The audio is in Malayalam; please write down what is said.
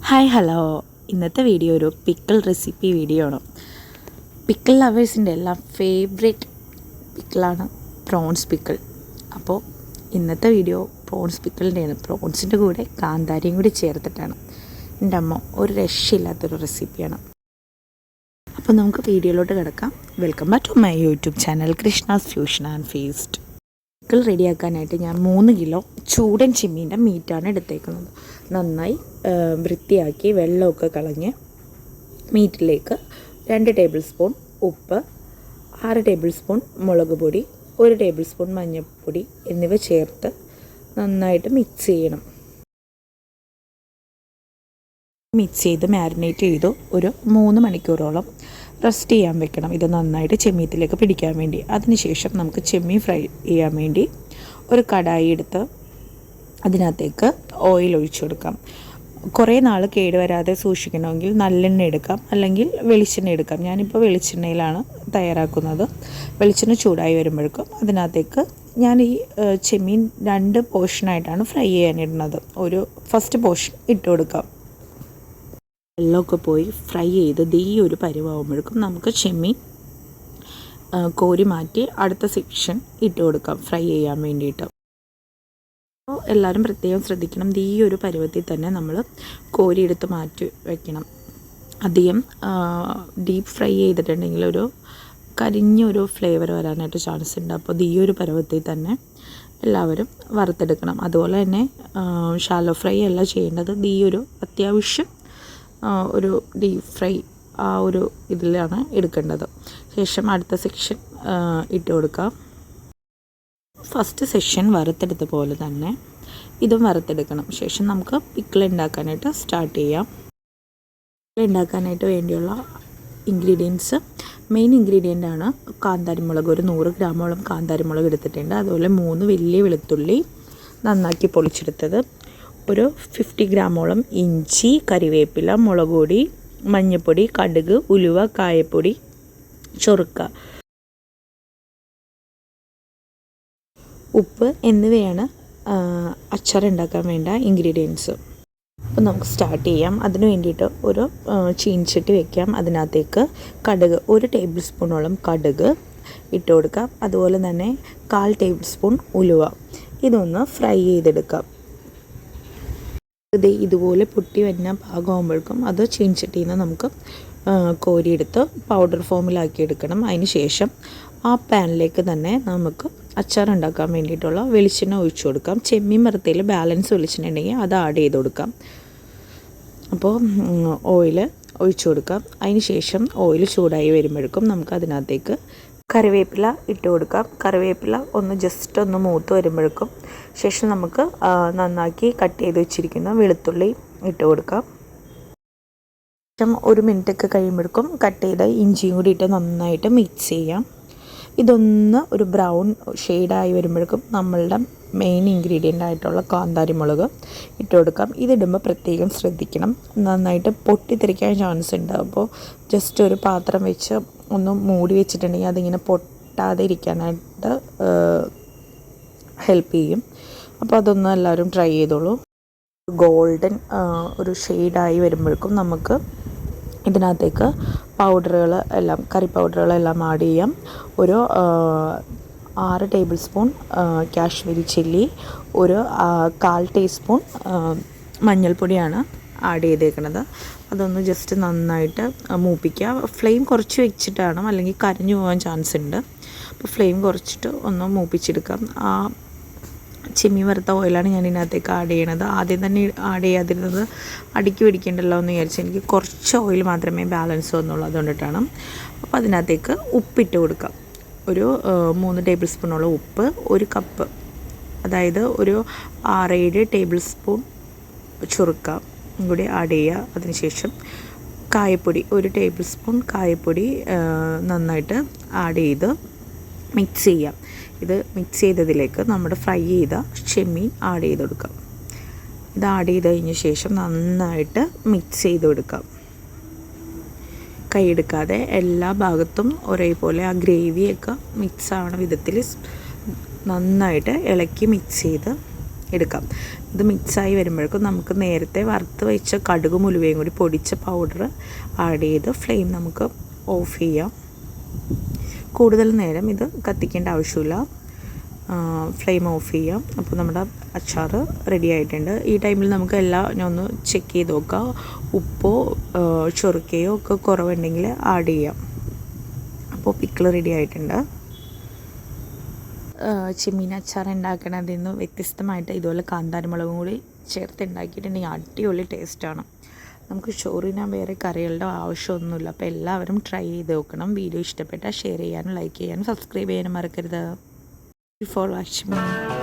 Hi hello. ഇന്നത്തെ വീഡിയോ ഒരു പിക്കിൾ റെസിപ്പി വീഡിയോ ആണ്. പിക്കിൾ ലവേഴ്സിൻ്റെ എല്ലാം ഫേവറേറ്റ് പിക്കിളാണ് പ്രോൺസ് പിക്കിൾ. അപ്പോൾ ഇന്നത്തെ വീഡിയോ പ്രോൺസ് പിക്കിളിൻ്റെയാണ്. പ്രോൺസിൻ്റെ കൂടെ കാന്താരിയും കൂടി ചേർത്തിട്ടാണ്. എൻ്റെ അമ്മ ഒരു രക്ഷയില്ലാത്തൊരു റെസിപ്പിയാണ്. അപ്പോൾ നമുക്ക് വീഡിയോയിലോട്ട് കിടക്കാം. Welcome back to my YouTube channel Krishna's fusion and feast. Pickle റെഡിയാക്കാനായിട്ട് ഞാൻ 3 കിലോ ചൂടൻ ചെമ്മീൻ്റെ മീറ്റാണ് എടുത്തേക്കുന്നത്. നന്നായി വൃത്തിയാക്കി വെള്ളമൊക്കെ കളഞ്ഞ് മീറ്റിലേക്ക് 2 ടേബിൾ സ്പൂൺ ഉപ്പ്, 6 ടേബിൾ സ്പൂൺ മുളക് പൊടി, 1 ടേബിൾ സ്പൂൺ മഞ്ഞൾപ്പൊടി എന്നിവ ചേർത്ത് നന്നായിട്ട് മിക്സ് ചെയ്യണം. മിക്സ് ചെയ്ത് മാരിനേറ്റ് ചെയ്തു ഒരു 3 മണിക്കൂറോളം റെസ്റ്റ് ചെയ്യാൻ വെക്കണം. ഇത് നന്നായിട്ട് ചെമ്മീത്തിലേക്ക് പിടിക്കാൻ വേണ്ടി. അതിനുശേഷം നമുക്ക് ചെമ്മീൻ ഫ്രൈ ചെയ്യാൻ വേണ്ടി ഒരു കടായി എടുത്ത് അതിനകത്തേക്ക് ഓയിൽ ഒഴിച്ചു കൊടുക്കാം. കുറേ നാൾ കേടുവരാതെ സൂക്ഷിക്കണമെങ്കിൽ നല്ലെണ്ണ എടുക്കാം, അല്ലെങ്കിൽ വെളിച്ചെണ്ണ എടുക്കാം. ഞാനിപ്പോൾ വെളിച്ചെണ്ണയിലാണ് തയ്യാറാക്കുന്നത്. വെളിച്ചെണ്ണ ചൂടായി വരുമ്പോഴേക്കും അതിനകത്തേക്ക് ഞാൻ ഈ ചെമ്മീൻ 2 പോർഷനായിട്ടാണ് ഫ്രൈ ചെയ്യാനിടുന്നത്. ഒരു ഫസ്റ്റ് പോർഷൻ ഇട്ട് കൊടുക്കാം. വെള്ളമൊക്കെ പോയി ഫ്രൈ ചെയ്ത് ഈ ഒരു പരുവാകുമ്പോഴേക്കും നമുക്ക് ചെമ്മീൻ കോരി മാറ്റി അടുത്ത സെക്ഷൻ ഇട്ട് കൊടുക്കാം ഫ്രൈ ചെയ്യാൻ വേണ്ടിയിട്ട്. അപ്പോൾ എല്ലാവരും പ്രത്യേകം ശ്രദ്ധിക്കണം, ഈ ഒരു പരുവത്തിൽ തന്നെ നമ്മൾ കോരിയെടുത്ത് മാറ്റി വയ്ക്കണം. അധികം ഡീപ്പ് ഫ്രൈ ചെയ്തിട്ടുണ്ടെങ്കിൽ ഒരു കരിഞ്ഞൊരു ഫ്ലേവർ വരാനായിട്ട് ചാൻസ് ഉണ്ട്. അപ്പോൾ ഈ ഒരു പരുവത്തിൽ തന്നെ എല്ലാവരും വറുത്തെടുക്കണം. അതുപോലെ തന്നെ ഷാലോ ഫ്രൈ അല്ല ചെയ്യേണ്ടത്. ഈ ഒരു അത്യാവശ്യം ഒരു ഡീപ്പ് ഫ്രൈ ആ ഒരു ഇതിലാണ് എടുക്കേണ്ടത്. ശേഷം അടുത്ത സെക്ഷൻ ഇട്ട് കൊടുക്കാം. ഫസ്റ്റ് സെക്ഷൻ വറുത്തെടുത്ത പോലെ തന്നെ ഇതും വറുത്തെടുക്കണം. ശേഷം നമുക്ക് പിക്കിൾ ഉണ്ടാക്കാനായിട്ട് സ്റ്റാർട്ട് ചെയ്യാം. പിക്കിൾ ഉണ്ടാക്കാനായിട്ട് വേണ്ടിയുള്ള ഇൻഗ്രീഡിയൻസ്, മെയിൻ ഇൻഗ്രീഡിയൻ്റാണ് കാന്താരിമുളക്. ഒരു 100 ഗ്രാമോളം കാന്താരിമുളക് എടുത്തിട്ടുണ്ട്. അതുപോലെ 3 വലിയ വെളുത്തുള്ളി നന്നാക്കി പൊളിച്ചെടുത്തത്, ഒരു 50 ഗ്രാമോളം ഇഞ്ചി, കറിവേപ്പില, മുളക് പൊടി, മഞ്ഞൾപ്പൊടി, കടുക്, ഉലുവ, കായപ്പൊടി, ചൊറുക്ക, ഉപ്പ് എന്നിവയാണ് അച്ചാർ ഉണ്ടാക്കാൻ വേണ്ട ഇൻഗ്രീഡിയൻസ്. അപ്പോൾ നമുക്ക് സ്റ്റാർട്ട് ചെയ്യാം. അതിന് വേണ്ടിയിട്ട് ഒരു ചീനിച്ചട്ടി വയ്ക്കാം. അതിനകത്തേക്ക് കടുക്, 1 ടേബിൾ സ്പൂണോളം കടുക് ഇട്ട് കൊടുക്കാം. അതുപോലെ തന്നെ 1/4 ടേബിൾ സ്പൂൺ ഉലുവ. ഇതൊന്ന് ഫ്രൈ ചെയ്തെടുക്കാം. ഇതുപോലെ പൊട്ടി വരുന്ന പാകമാകുമ്പോഴേക്കും അത് ചീനിച്ചട്ടിയിൽ നിന്ന് നമുക്ക് കോരിയെടുത്ത് പൗഡർ ഫോമിലാക്കി എടുക്കണം. അതിന് ശേഷം ആ പാനിലേക്ക് തന്നെ നമുക്ക് അച്ചാർ ഉണ്ടാക്കാൻ വേണ്ടിയിട്ടുള്ള വെളിച്ചെണ്ണ ഒഴിച്ചു കൊടുക്കാം. ചെമ്മീൻ വറുത്തതിൽ ബാലൻസ് വെളിച്ചെണ്ണ ഉണ്ടെങ്കിൽ അത് ആഡ് ചെയ്ത് കൊടുക്കാം. അപ്പോൾ ഓയിൽ ഒഴിച്ചു കൊടുക്കാം. അതിന് ശേഷം ഓയിൽ ചൂടായി വരുമ്പോഴേക്കും നമുക്ക് അതിനകത്തേക്ക് കറിവേപ്പില ഇട്ട് കൊടുക്കാം. കറിവേപ്പില ജസ്റ്റ് ഒന്ന് മൂത്ത് വരുമ്പോഴേക്കും ശേഷം നമുക്ക് നന്നാക്കി കട്ട് ചെയ്ത് വെച്ചിരിക്കുന്ന വെളുത്തുള്ളി ഇട്ട് കൊടുക്കാം. ശേഷം 1 മിനിറ്റൊക്കെ കഴിയുമ്പോഴേക്കും കട്ട് ചെയ്ത ഇഞ്ചിയും കൂടി ഇട്ട് നന്നായിട്ട് മിക്സ് ചെയ്യാം. ഇതൊന്ന് ഒരു ബ്രൗൺ ഷെയ്ഡായി വരുമ്പോഴേക്കും നമ്മളുടെ മെയിൻ ഇൻഗ്രീഡിയൻ്റ് ആയിട്ടുള്ള കാന്താരിമുളക് ഇട്ട് കൊടുക്കാം. ഇതിടുമ്പോൾ പ്രത്യേകം ശ്രദ്ധിക്കണം, നന്നായിട്ട് പൊട്ടിത്തെറിക്കാൻ ചാൻസ് ഉണ്ട്. അപ്പോൾ ജസ്റ്റ് ഒരു പാത്രം വെച്ച് ഒന്ന് മൂടി വെച്ചിട്ടുണ്ടെങ്കിൽ അതിങ്ങനെ പൊട്ടാതെ ഇരിക്കാനായിട്ട് ഹെൽപ്പ് ചെയ്യും. അപ്പോൾ അതൊന്ന് എല്ലാവരും ട്രൈ ചെയ്തോളൂ. ഗോൾഡൻ ഒരു ഷെയ്ഡായി വരുമ്പോഴേക്കും നമുക്ക് ഇതിനകത്തേക്ക് പൗഡറുകൾ എല്ലാം, കറി പൗഡറുകളെല്ലാം ആഡ് ചെയ്യാം. ഒരു 6 ടേബിൾ സ്പൂൺ കാശ്മീരി ചില്ലി, ഒരു 1/4 ടീസ്പൂൺ മഞ്ഞൾപ്പൊടിയാണ് ആഡ് ചെയ്തേക്കുന്നത്. അതൊന്ന് ജസ്റ്റ് നന്നായിട്ട് മൂപ്പിക്കുക. ഫ്ലെയിം കുറച്ച് വെച്ചിട്ടാണ്, അല്ലെങ്കിൽ കരിഞ്ഞു പോകാൻ ചാൻസ് ഉണ്ട്. അപ്പോൾ ഫ്ലെയിം കുറച്ചിട്ട് ഒന്ന് മൂപ്പിച്ചെടുക്കാം. ആ ചെമ്മീൻ വറുത്ത ഓയിലാണ് ഞാൻ ഇതിനകത്തേക്ക് ആഡ് ചെയ്യണത്. ആദ്യം തന്നെ ആഡ് ചെയ്യാതിരുന്നത് അടിക്ക് പിടിക്കേണ്ടല്ലോ എന്ന് വിചാരിച്ച് എനിക്ക് കുറച്ച് ഓയിൽ മാത്രമേ ബാലൻസ് വന്നുള്ളൂ, അതുകൊണ്ടിട്ടാണ്. അപ്പോൾ അതിനകത്തേക്ക് ഉപ്പിട്ട് കൊടുക്കാം. ഒരു 3 ടേബിൾ സ്പൂണോളം ഉപ്പ്, 1 കപ്പ്, അതായത് ഒരു 6-7 ടേബിൾ സ്പൂൺ ചുറുക്ക കൂടി ആഡ് ചെയ്യുക. അതിനുശേഷം കായപ്പൊടി, 1 ടേബിൾ സ്പൂൺ കായപ്പൊടി നന്നായിട്ട് ആഡ് ചെയ്ത് മിക്സ് ചെയ്യാം. ഇത് മിക്സ് ചെയ്തതിലേക്ക് നമ്മുടെ ഫ്രൈ ചെയ്ത ചെമ്മീൻ ആഡ് ചെയ്ത് കൊടുക്കാം. ഇത് ആഡ് ചെയ്ത് കഴിഞ്ഞ ശേഷം നന്നായിട്ട് മിക്സ് ചെയ്ത് കൊടുക്കാം. കൈയെടുക്കാതെ എല്ലാ ഭാഗത്തും ഒരേപോലെ ആ ഗ്രേവിയൊക്കെ മിക്സ് ആവണ വിധത്തിൽ നന്നായിട്ട് ഇളക്കി മിക്സ് ചെയ്ത് എടുക്കാം. ഇത് മിക്സായി വരുമ്പോഴേക്കും നമുക്ക് നേരത്തെ വറുത്ത് വെച്ച കടുകും ഉലുവയും കൂടി പൊടിച്ച പൗഡർ ആഡ് ചെയ്ത് ഫ്ലെയിം നമുക്ക് ഓഫ് ചെയ്യാം. കൂടുതൽ നേരം ഇത് കത്തിക്കേണ്ട ആവശ്യമില്ല. ഫ്ലെയിം ഓഫ് ചെയ്യാം. അപ്പോൾ നമ്മുടെ അച്ചാർ റെഡി ആയിട്ടുണ്ട്. ഈ ടൈമിൽ നമുക്ക് എല്ലാം ഞാൻ ഒന്ന് ചെക്ക് ചെയ്ത് നോക്കാം. ഉപ്പോ ചൊറുക്കയോ ഒക്കെ കുറവുണ്ടെങ്കിൽ ആഡ് ചെയ്യാം. അപ്പോൾ പിക്കിൾ റെഡി ആയിട്ടുണ്ട്. ചെമ്മീൻ അച്ചാർ ഉണ്ടാക്കണതിൽ നിന്ന് വ്യത്യസ്തമായിട്ട് ഇതുപോലെ കാന്താരിമുളകും കൂടി ചേർത്ത് ഉണ്ടാക്കിയിട്ടുണ്ടെങ്കിൽ അടിപൊളി ടേസ്റ്റാണ്. നമുക്ക് ചോറിനാൻ വേറെ കറികളുടെ ആവശ്യമൊന്നുമില്ല. അപ്പോൾ എല്ലാവരും ട്രൈ ചെയ്ത് നോക്കണം. വീഡിയോ ഇഷ്ടപ്പെട്ടാൽ ഷെയർ ചെയ്യാനും ലൈക്ക് ചെയ്യാനും സബ്സ്ക്രൈബ് ചെയ്യാനും മറക്കരുത്. For watching me.